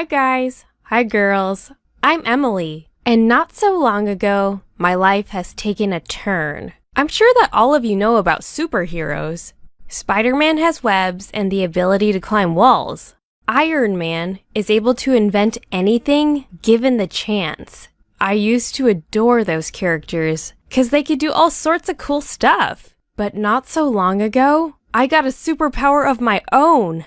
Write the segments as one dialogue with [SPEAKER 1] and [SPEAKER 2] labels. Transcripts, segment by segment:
[SPEAKER 1] Hi guys, hi girls, I'm Emily, and not so long ago, my life has taken a turn. I'm sure that all of you know about superheroes. Spider-Man has webs and the ability to climb walls. Iron Man is able to invent anything given the chance. I used to adore those characters, cause they could do all sorts of cool stuff. But not so long ago, I got a superpower of my own.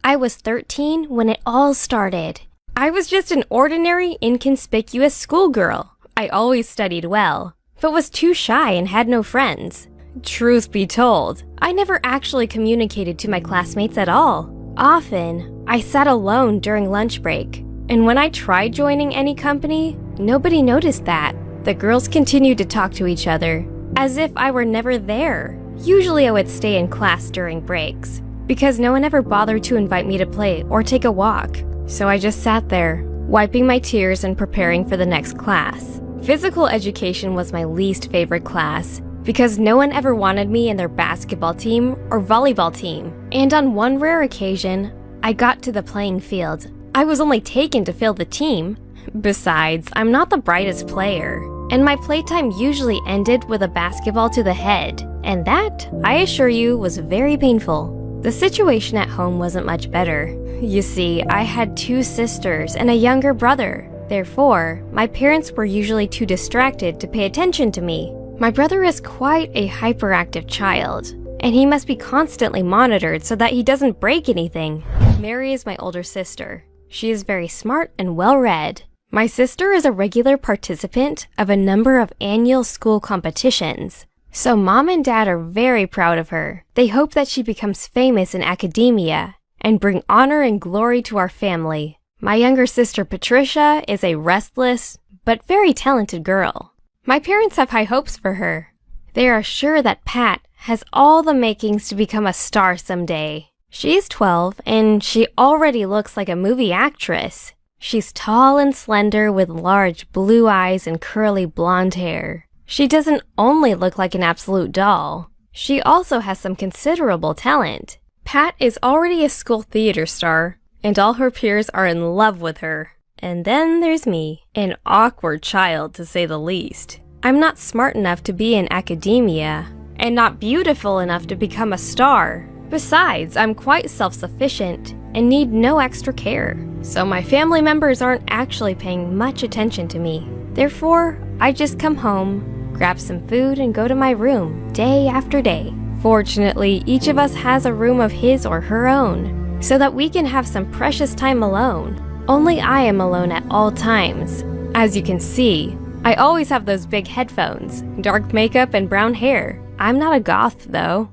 [SPEAKER 1] I was 13 when it all started. I was just an ordinary, inconspicuous schoolgirl. I always studied well, but was too shy and had no friends. Truth be told, I never actually communicated to my classmates at all. Often, I sat alone during lunch break, and when I tried joining any company, nobody noticed that. The girls continued to talk to each other, as if I were never there. Usually I would stay in class during breaks, because no one ever bothered to invite me to play or take a walk. So I just sat there, wiping my tears and preparing for the next class. Physical education was my least favorite class, because no one ever wanted me in their basketball team or volleyball team. And on one rare occasion, I got to the playing field. I was only taken to fill the team. Besides, I'm not the brightest player, and my playtime usually ended with a basketball to the head, and that, I assure you, was very painful. The situation at home wasn't much better. You see, I had 2 sisters and a younger brother. Therefore, my parents were usually too distracted to pay attention to me. My brother is quite a hyperactive child, and he must be constantly monitored so that he doesn't break anything. Mary is my older sister. She is very smart and well-read. My sister is a regular participant of a number of annual school competitions. So Mom and Dad are very proud of her. They hope that she becomes famous in academia and bring honor and glory to our family. My younger sister Patricia is a restless but very talented girl. My parents have high hopes for her. They are sure that Pat has all the makings to become a star someday. She's 12 and she already looks like a movie actress. She's tall and slender with large blue eyes and curly blonde hair. She doesn't only look like an absolute doll, she also has some considerable talent. Pat is already a school theater star, and all her peers are in love with her. And then there's me, an awkward child to say the least. I'm not smart enough to be in academia, and not beautiful enough to become a star. Besides, I'm quite self-sufficient and need no extra care, so my family members aren't actually paying much attention to me. Therefore, I just come home, grab some food, and go to my room day after day. Fortunately, each of us has a room of his or her own, so that we can have some precious time alone. Only I am alone at all times. As you can see, I always have those big headphones, dark makeup, and brown hair. I'm not a goth, though.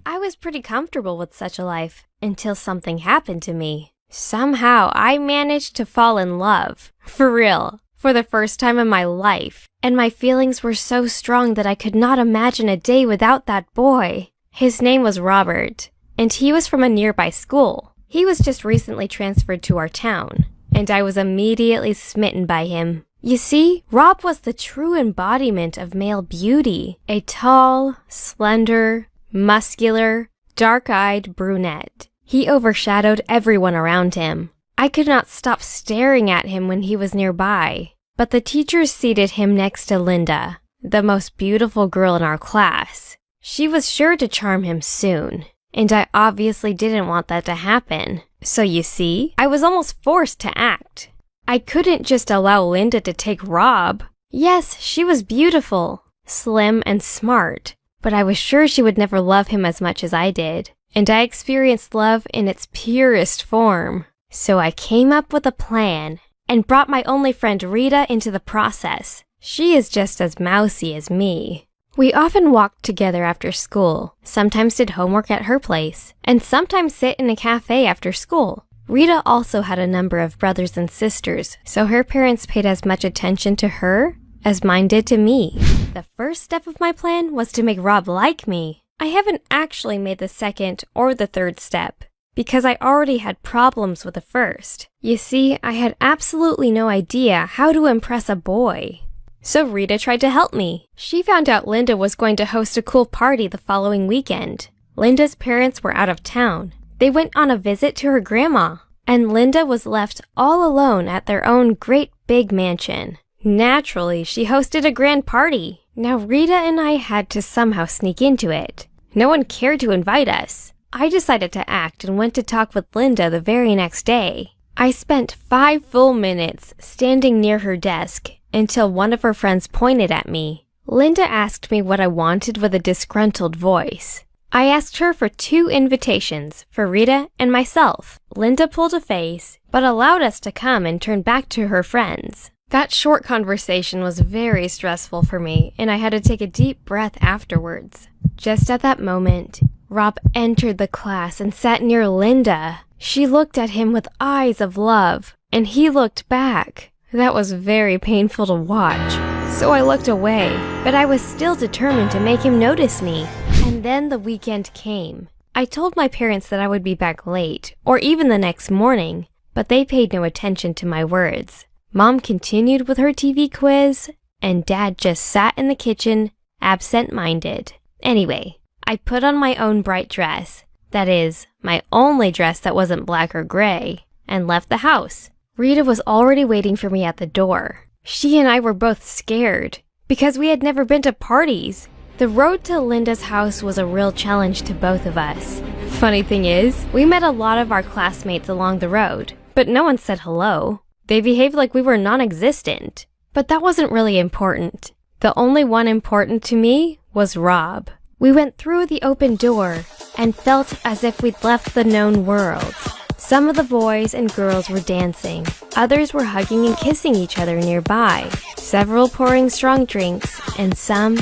[SPEAKER 1] I was pretty comfortable with such a life until something happened to me. Somehow, I managed to fall in love. For real. For the first time in my life, and my feelings were so strong that I could not imagine a day without that boy. His name was Robert, and he was from a nearby school. He was just recently transferred to our town, and I was immediately smitten by him. You see, Rob was the true embodiment of male beauty, a tall, slender, muscular, dark-eyed brunette. He overshadowed everyone around him. I could not stop staring at him when he was nearby, but the teachers seated him next to Linda, the most beautiful girl in our class. She was sure to charm him soon, and I obviously didn't want that to happen. So you see, I was almost forced to act. I couldn't just allow Linda to take Rob. Yes, she was beautiful, slim, and smart, but I was sure she would never love him as much as I did, and I experienced love in its purest form. So I came up with a plan and brought my only friend Rita into the process. She is just as mousy as me. We often walked together after school, sometimes did homework at her place, and sometimes sit in a cafe after school. Rita also had a number of brothers and sisters, so her parents paid as much attention to her as mine did to me. The first step of my plan was to make Rob like me. I haven't actually made the second or the third step, because I already had problems with the first. You see, I had absolutely no idea how to impress a boy. So Rita tried to help me. She found out Linda was going to host a cool party the following weekend. Linda's parents were out of town. They went on a visit to her grandma. and Linda was left all alone at their own great big mansion. Naturally, she hosted a grand party. Now Rita and I had to somehow sneak into it. No one cared to invite us. I decided to act and went to talk with Linda the very next day. I spent 5 full minutes standing near her desk until one of her friends pointed at me. Linda asked me what I wanted with a disgruntled voice. I asked her for 2 invitations for Rita and myself. Linda pulled a face, but allowed us to come and turn back to her friends. That short conversation was very stressful for me, and I had to take a deep breath afterwards. Just at that moment, Rob entered the class and sat near Linda. She looked at him with eyes of love, and he looked back. That was very painful to watch, so I looked away, but I was still determined to make him notice me. And then the weekend came. I told my parents that I would be back late, or even the next morning, but they paid no attention to my words. Mom continued with her TV quiz, and Dad just sat in the kitchen, absent-minded. Anyway, I put on my own bright dress, that is, my only dress that wasn't black or gray, and left the house. Rita was already waiting for me at the door. She and I were both scared, because we had never been to parties. The road to Linda's house was a real challenge to both of us. Funny thing is, we met a lot of our classmates along the road, but no one said hello. They behaved like we were non-existent. But that wasn't really important. The only one important to me was Rob. We went through the open door and felt as if we'd left the known world. Some of the boys and girls were dancing. Others were hugging and kissing each other nearby. Several pouring strong drinks, and some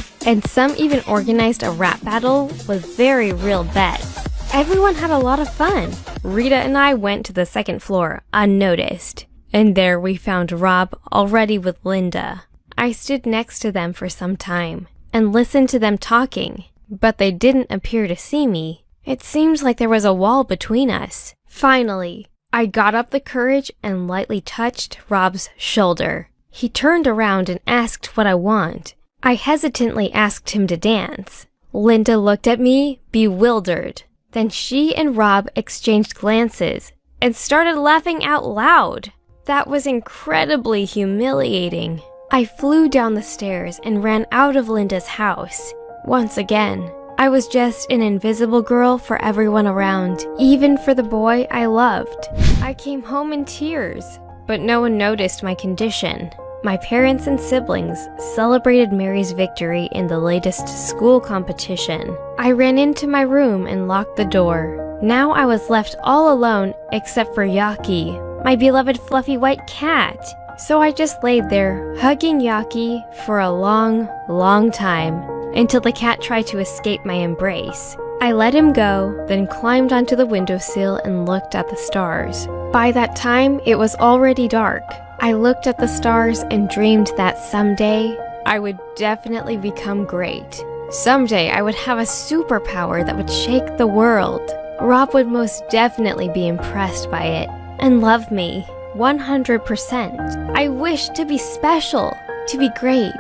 [SPEAKER 1] even organized a rap battle with very real bets. Everyone had a lot of fun. Rita and I went to the second floor, unnoticed. And there we found Rob already with Linda. I stood next to them for some time and listened to them talking, but they didn't appear to see me. It seemed like there was a wall between us. Finally, I got up the courage and lightly touched Rob's shoulder. He turned around and asked what I want. I hesitantly asked him to dance. Linda looked at me, bewildered. Then she and Rob exchanged glances and started laughing out loud. That was incredibly humiliating. I flew down the stairs and ran out of Linda's house. Once again, I was just an invisible girl for everyone around, even for the boy I loved. I came home in tears, but no one noticed my condition. My parents and siblings celebrated Mary's victory in the latest school competition. I ran into my room and locked the door. Now I was left all alone except for Yaki, my beloved fluffy white cat. So I just laid there, hugging Yaki for a long, long time, until the cat tried to escape my embrace. I let him go, then climbed onto the windowsill and looked at the stars. By that time, it was already dark. I looked at the stars and dreamed that someday, I would definitely become great. Someday, I would have a superpower that would shake the world. Rob would most definitely be impressed by it and love me 100%. I wish to be special, to be great,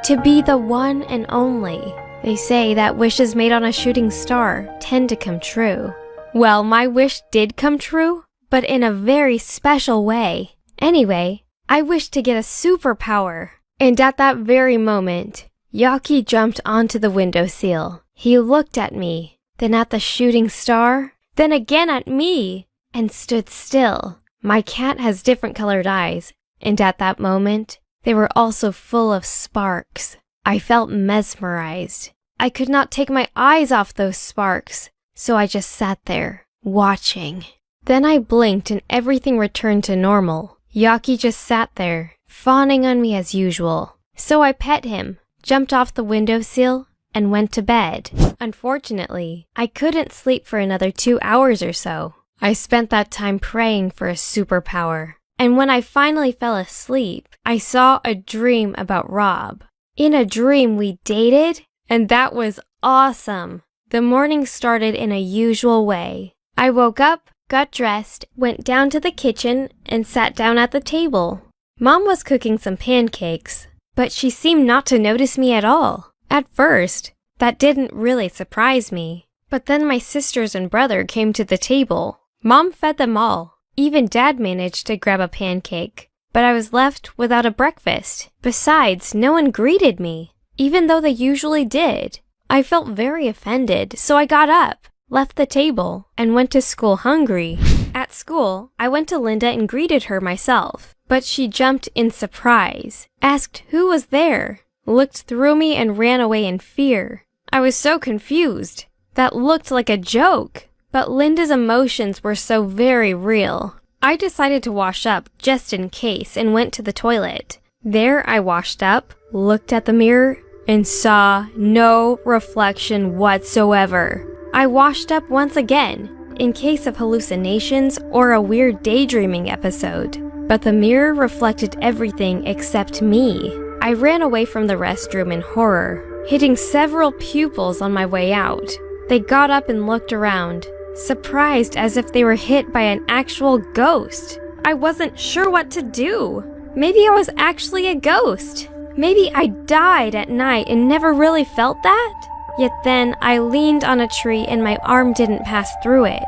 [SPEAKER 1] to be the one and only. They say that wishes made on a shooting star tend to come true. Well, my wish did come true, but in a very special way. Anyway, I wished to get a superpower. And at that very moment, Yaki jumped onto the windowsill. He looked at me, then at the shooting star, then again at me, and stood still. My cat has different colored eyes, and at that moment, they were also full of sparks. I felt mesmerized. I could not take my eyes off those sparks, so I just sat there, watching. Then I blinked and everything returned to normal. Yaki just sat there, fawning on me as usual. So I pet him, jumped off the windowsill, and went to bed. Unfortunately, I couldn't sleep for another 2 hours or so. I spent that time praying for a superpower. And when I finally fell asleep, I saw a dream about Rob. In a dream, we dated, and that was awesome. The morning started in a usual way. I woke up, got dressed, went down to the kitchen, and sat down at the table. Mom was cooking some pancakes, but she seemed not to notice me at all. At first, that didn't really surprise me. But then my sisters and brother came to the table. Mom fed them all, Even Dad managed to grab a pancake, but I was left without a breakfast. Besides, no one greeted me, even though they usually did. I felt very offended, so I got up, left the table, and went to school hungry. At school, I went to Linda and greeted her myself, but she jumped in surprise, asked who was there, looked through me and ran away in fear. I was so confused. That looked like a joke, but Linda's emotions were so very real. I decided to wash up just in case and went to the toilet. There I washed up, looked at the mirror, and saw no reflection whatsoever. I washed up once again, in case of hallucinations or a weird daydreaming episode, but the mirror reflected everything except me. I ran away from the restroom in horror, hitting several pupils on my way out. They got up and looked around, surprised as if they were hit by an actual ghost. I wasn't sure what to do. Maybe I was actually a ghost. Maybe I died at night and never really felt that? Yet then I leaned on a tree and my arm didn't pass through it.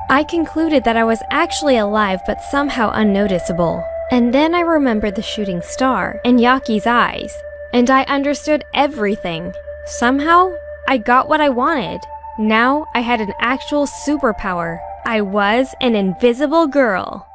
[SPEAKER 1] I concluded that I was actually alive but somehow unnoticeable. And then I remembered the shooting star and Yaki's eyes, and I understood everything. Somehow, I got what I wanted. Now I had an actual superpower. I was an invisible girl.